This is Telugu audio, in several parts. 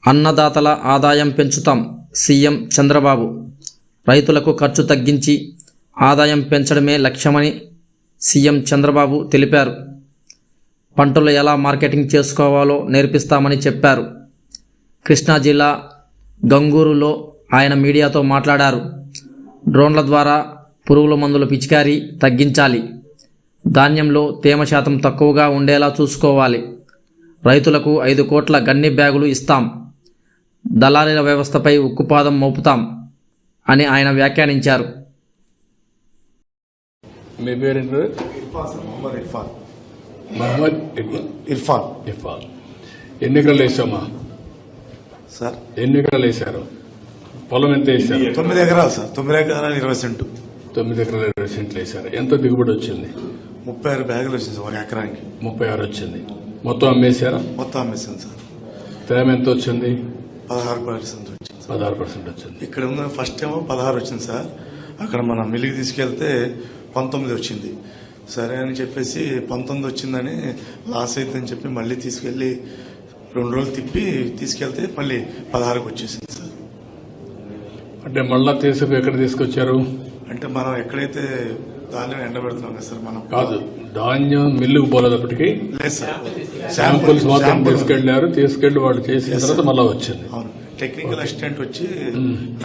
అన్నదాతల ఆదాయం పెంచుతాం సీఎం చంద్రబాబు. రైతులకు ఖర్చు తగ్గించి ఆదాయం పెంచడమే లక్ష్యమని సీఎం చంద్రబాబు తెలిపారు. పంటలు ఎలా మార్కెటింగ్ చేసుకోవాలో నేర్పిస్తామని చెప్పారు. కృష్ణా జిల్లా గంగూరులో ఆయన మీడియాతో మాట్లాడారు. డ్రోన్ల ద్వారా పురుగుల మందుల పిచికారీ తగ్గించాలి. ధాన్యంలో తేమ శాతం తక్కువగా ఉండేలా చూసుకోవాలి. రైతులకు 5 కోట్ల గన్ని బ్యాగులు ఇస్తాం. దళారీల వ్యవస్థపై ఉక్కుపాదం మోపుతాం అని ఆయన వ్యాఖ్యానించారు. మీ పేరేంటి? మహమ్మద్ ఇర్ఫాన్. ఎన్ని ఎకరాలు వేసామా సార్? ఎన్ని ఎకరాలు వేసారు? పొలం ఎంత వేసారు? 9 ఎకరాలు సార్. 9 ఎకరాల 20 సెంటు. 9 ఎకరాల 20 సెంట్లు వేసారు. ఎంత దిగుబడి వచ్చింది? 36 బ్యాగులు వచ్చింది సార్. 1 ఎకరానికి 36 వచ్చింది. మొత్తం అమ్మేశారా? మొత్తం అమ్మేసాను సార్. తేమ ఎంత వచ్చింది? 16% వచ్చింది. 16% వచ్చింది. ఇక్కడ ఉన్న ఫస్ట్ ఏమో 16 వచ్చింది సార్. అక్కడ మనం మిల్లుకి తీసుకెళ్తే 19 వచ్చింది. సరే అని చెప్పేసి 19 వచ్చిందని లాస్ అవుతుందని చెప్పి మళ్ళీ తీసుకెళ్లి 2 రోజులు తిప్పి తీసుకెళ్తే మళ్ళీ 16కి వచ్చేసింది సార్. అంటే మళ్ళా ఎక్కడ తీసుకొచ్చారు? అంటే మనం ఎక్కడైతే ధాన్యం ఎండబెడుతున్నాం కదా సార్, మనం కాదు ధాన్యం మిల్లుకు పోలేదప్పటికి లేదు సార్. శాంపుల్స్ మాత్రం తీసుకెళ్లి వాళ్ళు చేసిన తర్వాత మళ్ళా వచ్చింది. అవును, టెక్నికల్ అసిస్టెంట్ వచ్చి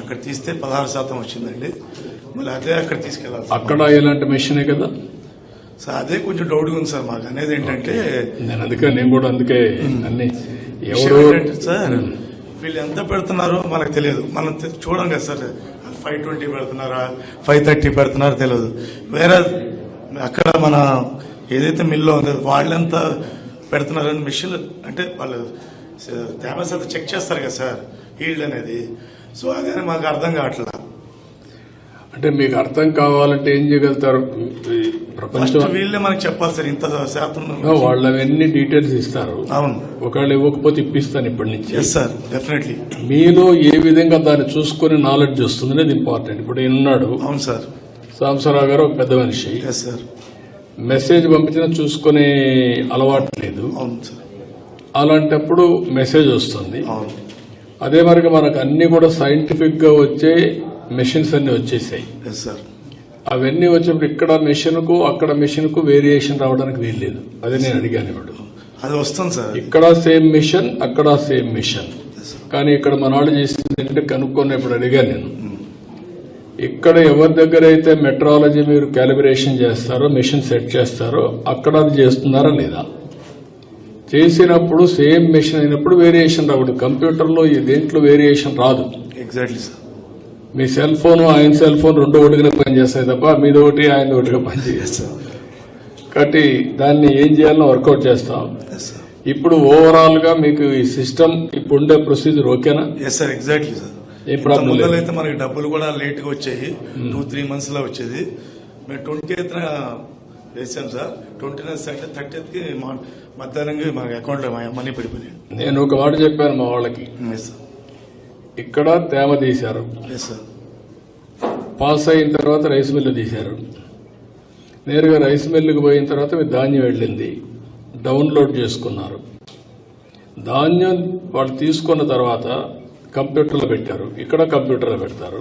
అక్కడ తీస్తే 16% వచ్చిందండి. మళ్ళీ అదే అక్కడ తీసుకెళ్ళాలి. అక్కడ ఇలాంటి మెషినే కదా సార్. అదే కొంచెం డౌట్గా ఉంది సార్ మాకు. అనేది ఏంటంటే నేను కూడా అందుకే అన్ని ఎవరు సార్ వీళ్ళు ఎంత పెడుతున్నారో మనకు తెలియదు. మనం చూడం కదా సార్. 520 పెడుతున్నారా 530 పెడుతున్నారో తెలియదు. వేరే అక్కడ మన ఏదైతే మిల్లో ఉందో వాళ్ళెంత పెడుతున్నారని మిషన్ అంటే వాళ్ళు తేమ శాతం చెక్ చేస్తారు కదా సార్, ఈల్డ్ అనేది. సో అదే మాకు అర్థం కావట్లేదు. అంటే మీకు అర్థం కావాలంటే ఏం చేయగలుగుతారు? ప్రపంచం వీళ్ళే మనకి చెప్పాలి సార్ ఇంత శాతం. వాళ్ళు అవన్నీ డీటెయిల్స్ ఇస్తారు. అవును, ఒకవేళ ఇవ్వకపోతే ఇప్పిస్తాను ఇప్పటి నుంచి. Yes sir, definitely. మీలో ఏ విధంగా దాన్ని చూసుకుని నాలెడ్జ్ వస్తుంది అనేది ఇంపార్టెంట్. ఇప్పుడు ఉన్నాడు. అవును సార్. సాంబశివరావు గారు ఒక పెద్ద మనిషి. Yes sir. మెసేజ్ పంపించినా చూసుకునే అలవాటు లేదు. అవును సార్. అలాంటప్పుడు మెసేజ్ వస్తుంది. అవును. అదే మరిగా మనకు అన్ని కూడా సైంటిఫిక్ గా వచ్చే మెషిన్స్ అన్ని వచ్చేసాయి. Yes sir. అవన్నీ వచ్చినప్పుడు ఇక్కడ మెషిన్ కు అక్కడ మెషిన్ కు వేరియేషన్ రావడానికి వీల్లేదు. అదే నేను అడిగాను. ఇప్పుడు అది వస్తుంది సార్. ఇక్కడ సేమ్ మిషన్, అక్కడ సేమ్ మిషన్. కానీ ఇక్కడ మన వాళ్ళు చేసింది ఏంటంటే కనుక్కున్నప్పుడు అడిగాను నేను, ఇక్కడ ఎవరి దగ్గర అయితే మెట్రాలజీ మీరు క్యాలిబ్రేషన్ చేస్తారో, మిషన్ సెట్ చేస్తారో అక్కడ అది చేస్తున్నారా లేదా? చేసినప్పుడు సేమ్ మిషన్ అయినప్పుడు వేరియేషన్ రావడం. కంప్యూటర్లో దేంట్లో వేరియేషన్ రాదు. Exactly sir. మీ సెల్ ఫోన్ ఆయన సెల్ ఫోన్ 2 ఒకటిగా పనిచేస్తాయి తప్ప మీది ఒకటి ఆయన ఒకటిగా పనిచేస్తాం. కాబట్టి దాన్ని ఏం చేయాలో వర్కౌట్ చేస్తాం. ఇప్పుడు ఓవరాల్ గా మీకు ఈ సిస్టమ్ ఇప్పుడు ఉండే ప్రొసీజర్ ఓకేనా? Yes sir, exactly sir. ఏ ప్రాబ్లం లేదు. అయితే మనకి డబ్బులు కూడా లేట్ గా వచ్చాయి. 2-3 months లో వచ్చేది. మేము 20th వేసాం సార్. 29th 30th మధ్యాహ్నంగా మన అకౌంట్ లో మనీ పడిపోయాయి. నేను ఒక మాట చెప్పాను మా వాళ్ళకి, ఇక్కడ తేమ తీశారు, పాస్ అయిన తర్వాత రైస్ మిల్లు తీశారు. నేరుగా రైస్ మిల్లుకి పోయిన తర్వాత మీ ధాన్యం వెళ్ళింది, డౌన్లోడ్ చేసుకున్నారు. ధాన్యం వాళ్ళు తీసుకున్న తర్వాత కంప్యూటర్లో పెట్టారు. ఇక్కడ కంప్యూటర్లో పెడతారు.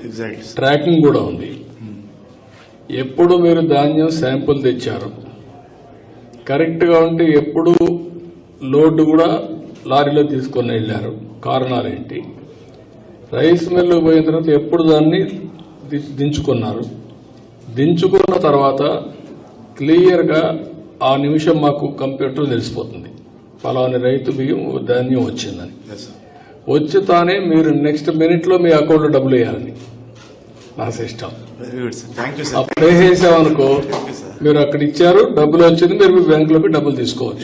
ట్రాకింగ్ కూడా ఉంది. ఎప్పుడు మీరు ధాన్యం శాంపుల్ తెచ్చారు కరెక్ట్ గా ఉంటే ఎప్పుడు లోడ్ కూడా లారీలో తీసుకొని వెళ్లారు, కారణాలు ఏంటి? రైస్ మిల్లు పోయిన తర్వాత ఎప్పుడు దాన్ని దించుకున్నారు, దించుకున్న తర్వాత క్లియర్ గా ఆ నిమిషం మాకు కంప్యూటర్ తెలిసిపోతుంది పలానా రైతు బియ్యం ధాన్యం వచ్చిందని. వచ్చి తానే మీరు నెక్స్ట్ మినిట్ లో మీ అకౌంట్ లో డబ్బులు వేయాలని నా సిస్టమ్. అప్పుడు వేసేసామనుకో మీరు అక్కడ ఇచ్చారు, డబ్బులు వచ్చింది, మీరు మీ బ్యాంకులోకి డబ్బులు తీసుకోవచ్చు.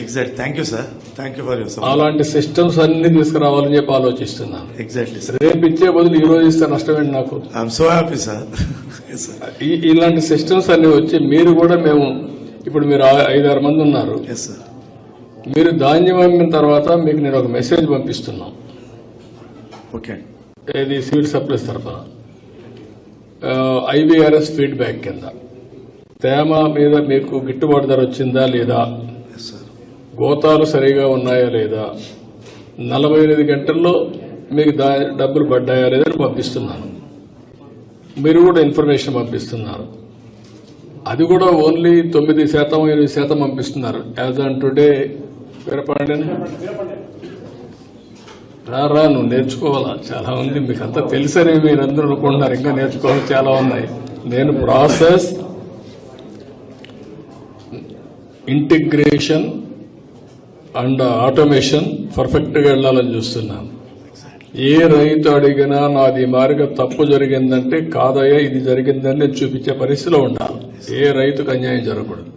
అలాంటి సిస్టమ్స్ అన్ని తీసుకురావాలని చెప్పి ఆలోచిస్తున్నాను. రేపు ఇచ్చే బదులు ఈ రోజు ఇస్తే నష్టమేంటి నాకు? ఇలాంటి సిస్టమ్స్ అన్ని వచ్చి మీరు కూడా మేము ఇప్పుడు మీరు 5-6 మంది ఉన్నారు. మీరు ధాన్యం అమ్మిన తర్వాత మీకు నేను ఒక మెసేజ్ పంపిస్తున్నాం. ఇది సివిల్ సప్లైస్ తరఫున IBRS ఫీడ్బ్యాక్ కింద తేమ మీద మీకు గిట్టుబాటు ధర వచ్చిందా లేదా, గోతాలు సరిగా ఉన్నాయా లేదా, 48 గంటల్లో మీకు డబ్బులు పడ్డాయా లేదని పంపిస్తున్నాను. మీరు కూడా ఇన్ఫర్మేషన్ పంపిస్తున్నారు. అది కూడా ఓన్లీ 9%, 8% పంపిస్తున్నారు. యాజ్ ఆన్ టుడే వీరపాండ్యన్ రా నువ్వు నేర్చుకోవాలా, చాలా ఉంది. మీకు అంతా తెలుసని మీరు అందరూ అనుకుంటున్నారు, ఇంకా నేర్చుకోవాలి చాలా ఉన్నాయి. నేను process integration and automation perfect గా వెళ్లాలని చూస్తున్నాను. ఏ రైతు అడిగినా నాది మారిగా తప్పు జరిగిందంటే కాదయ్యా ఇది జరిగిందని నేను చూపించే పరిస్థితిలో ఉండాలి. ఏ రైతుకు అన్యాయం జరగకూడదు.